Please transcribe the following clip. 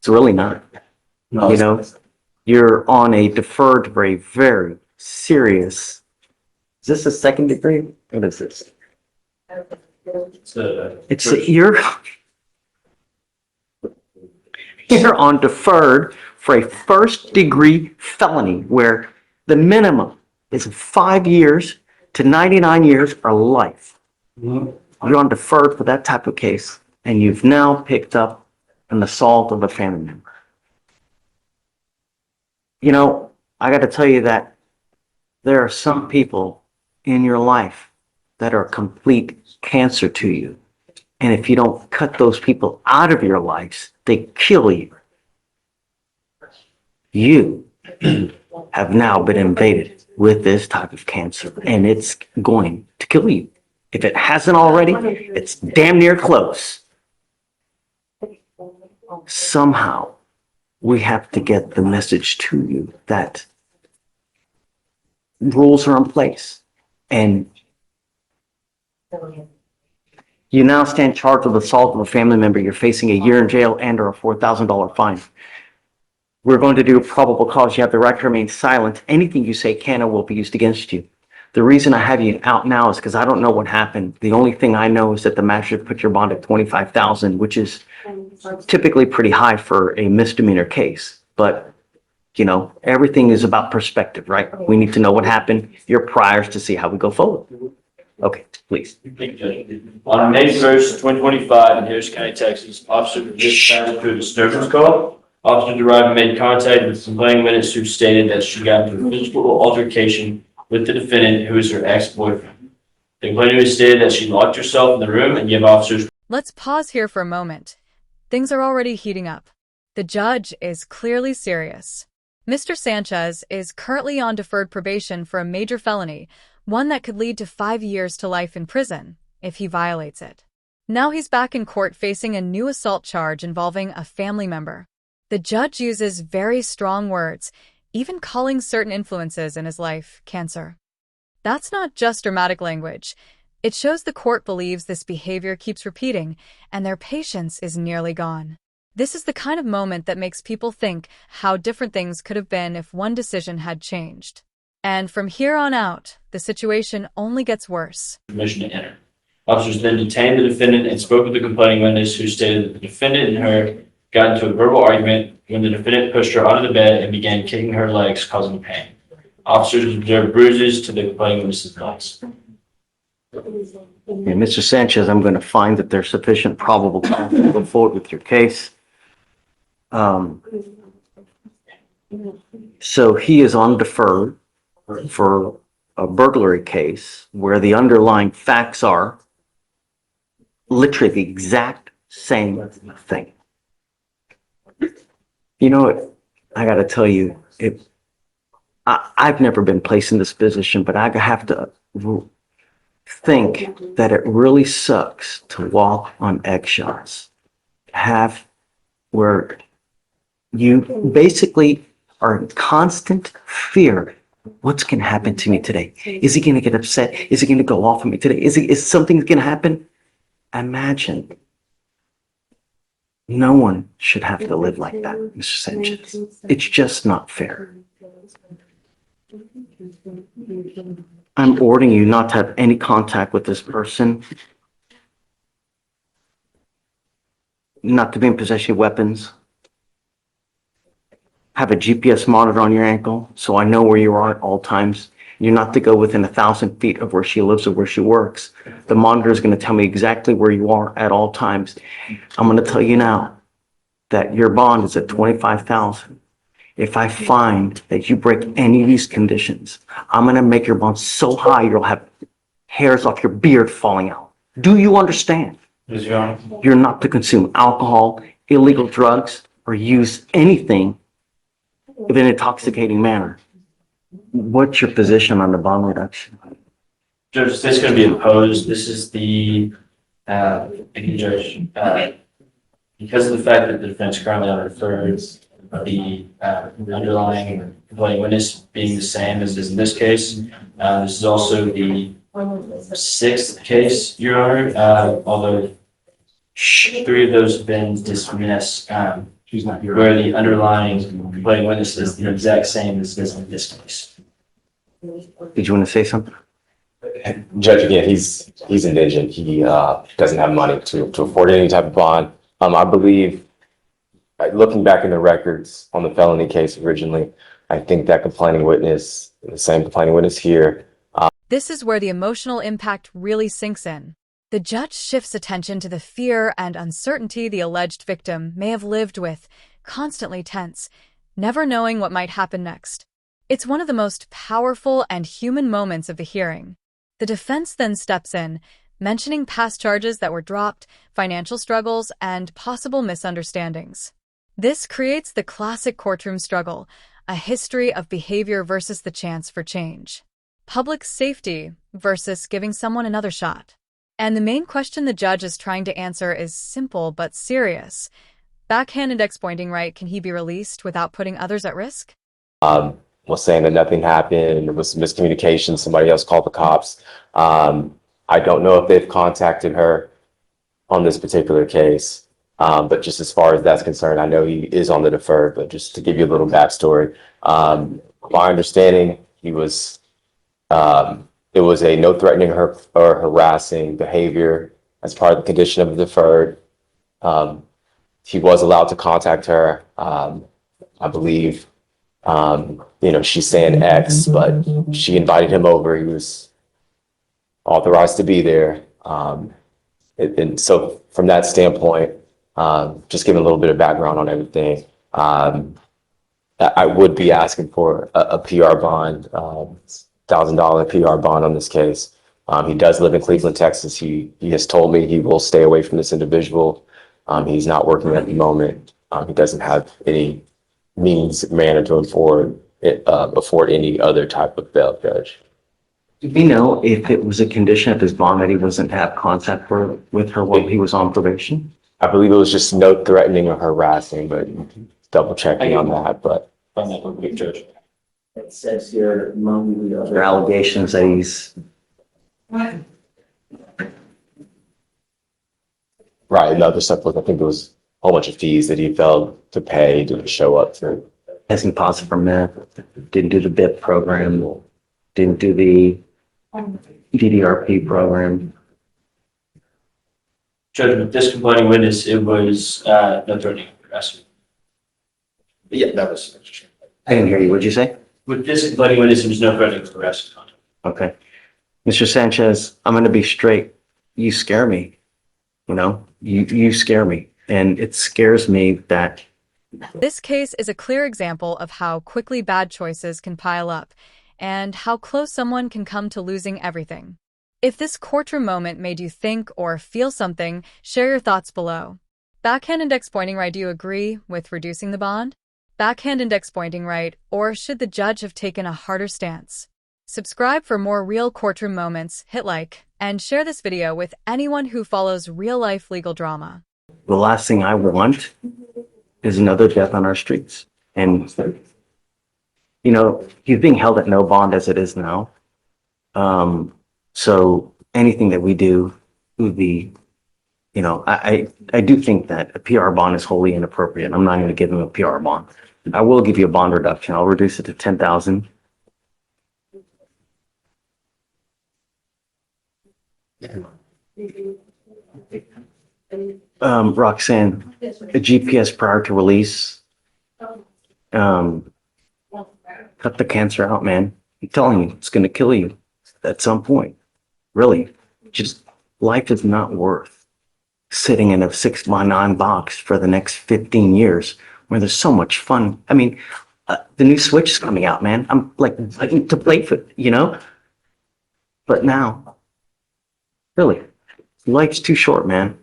It's really not. No, You know, you're on a deferred for a very serious. Is this a second degree? What is this? You're on deferred for a first degree felony where the minimum is 5 years to 99 years or life. You're on deferred for that type of case, and you've now picked up an assault of a family member. You know, I got to tell you that there are some people in your life that are complete cancer to you. And if you don't cut those people out of your lives, they kill you. You have now been invaded with this type of cancer, and it's going to kill you. If it hasn't already, it's damn near close. Somehow, we have to get the message to you that rules are in place, and you now stand charged with assault of a family member. You're facing a year in jail and or a $4,000 fine. We're going to do a probable cause. You have the right to remain silent. Anything you say can or will be used against you. The reason I have you out now is because I don't know what happened. The only thing I know is that the magistrate put your bond at $25,000, which is typically pretty high for a misdemeanor case. But, you know, everything is about perspective, right? We need to know what happened, your priors, to see how we go forward. Okay, please. thank you, Judge. On May 1st, 2025, in Harris County, Texas, officer dispatched to a disturbance call. Officer arrived and made contact with the complaining witness who stated that she got into a physical altercation with the defendant, who is her ex-boyfriend. The complainant stated that she locked herself in the room and gave officers. Let's pause here for a moment. Things are already heating up. The judge is clearly serious. Mr. Sanchez is currently on deferred probation for a major felony, one that could lead to 5 years to life in prison if he violates it. Now he's back in court facing a new assault charge involving a family member. The judge uses very strong words, even calling certain influences in his life cancer. That's not just dramatic language. It shows the court believes this behavior keeps repeating, and their patience is nearly gone. This is the kind of moment that makes people think how different things could have been if one decision had changed. And from here on out, the situation only gets worse. Permission to enter. Officers then detained the defendant and spoke with the complaining witness, who stated that the defendant and her got into a verbal argument when the defendant pushed her onto the bed and began kicking her legs, causing pain. Officers observed bruises to the complaining witness's legs. And Mr. Sanchez, I'm going to find that there's sufficient probable cause to go forward with your case. So he is on deferred for a burglary case where the underlying facts are literally the exact same thing. You know, I got to tell you, I've never been placed in this position, but I have to think that it really sucks to walk on eggshells, have where you basically are in constant fear. What's going to happen to me today? Is he going to get upset? Is he going to go off on me today? Is something going to happen? Imagine. No one should have to live like that, Mr. Sanchez. It's just not fair. I'm ordering you not to have any contact with this person, not to be in possession of weapons, have a GPS monitor on your ankle so I know where you are at all times. You're not to go within 1,000 feet of where she lives or where she works. The monitor is going to tell me exactly where you are at all times. I'm going to tell you now that your bond is at $25,000. If I find that you break any of these conditions, I'm going to make your bond so high you'll have hairs off your beard falling out. Do you understand? Yes, Your Honor. You're not to consume alcohol, illegal drugs, or use anything in an intoxicating manner. What's your position on the bond reduction? Judge, this is going to be opposed. This is the, thank you, Judge, because of the fact that the defense currently on deferred, the underlying complaining witness being the same as is in this case. This is also the 6th case, Your Honor, although 3 of those have been dismissed. She's not here. where the underlying complaining witness is the exact same as this in this case. Did you want to say something? Judge, again, he's indigent. He doesn't have money to afford any type of bond. I believe, looking back in the records on the felony case originally, I think that complaining witness, the same complaining witness here. This is where the emotional impact really sinks in. The judge shifts attention to the fear and uncertainty the alleged victim may have lived with, constantly tense, never knowing what might happen next. It's one of the most powerful and human moments of the hearing. The defense then steps in, mentioning past charges that were dropped, financial struggles, and possible misunderstandings. This creates the classic courtroom struggle, a history of behavior versus the chance for change. Public safety versus giving someone another shot. And the main question the judge is trying to answer is simple but serious. Backhand index pointing right, can he be released without putting others at risk? Was saying that nothing happened. It was miscommunication. Somebody else called the cops. I don't know if they've contacted her on this particular case. But just as far as that's concerned, I know he is on the deferred, but just to give you a little backstory, my understanding, it was a no threatening her or harassing behavior as part of the condition of the deferred. He was allowed to contact her. I believe, she's saying X, but she invited him over. He was authorized to be there. And so from that standpoint, just giving a little bit of background on everything, I would be asking for a PR bond, $1,000 PR bond on this case. He does live in Cleveland, Texas. He has told me he will stay away from this individual. He's not working at the moment. He doesn't have any means, manner to afford any other type of bail, Judge. Do we know if it was a condition of his bond that he wasn't have contact with her while he was on probation? I believe it was just no threatening or harassing, but double checking on that. But Find that one, Judge. It says here among the other allegations that he's right, and other stuff was, I think it was a whole bunch of fees that he failed to pay, didn't show up to. testing positive for meth, didn't do the BIP program, didn't do the DDRP program. Judge, with this complaining witness, it was no threatening harassment. Yeah, that was. I didn't hear you. What'd you say? With this complaining witness, it was no threatening harassment conduct. Okay. Mr. Sanchez, I'm going to be straight. You scare me. You scare me. And it scares me that. This case is a clear example of how quickly bad choices can pile up and how close someone can come to losing everything. If this courtroom moment made you think or feel something, share your thoughts below. Backhand index pointing right, do you agree with reducing the bond? Backhand index pointing right, or should the judge have taken a harder stance? Subscribe for more real courtroom moments, hit like, and share this video with anyone who follows real-life legal drama. The last thing I want is another death on our streets. And, he's being held at no bond as it is now. So anything that we do would be, I do think that a PR bond is wholly inappropriate. I'm not going to give him a PR bond. I will give you a bond reduction. I'll reduce it to 10,000. Roxanne, a GPS prior to release. Cut the cancer out, man. I'm telling you, it's going to kill you at some point. Really, just life is not worth sitting in a 6x9 box for the next 15 years where there's so much fun. I mean, the new Switch is coming out, man. I'm like to play for it, But now, really, life's too short, man.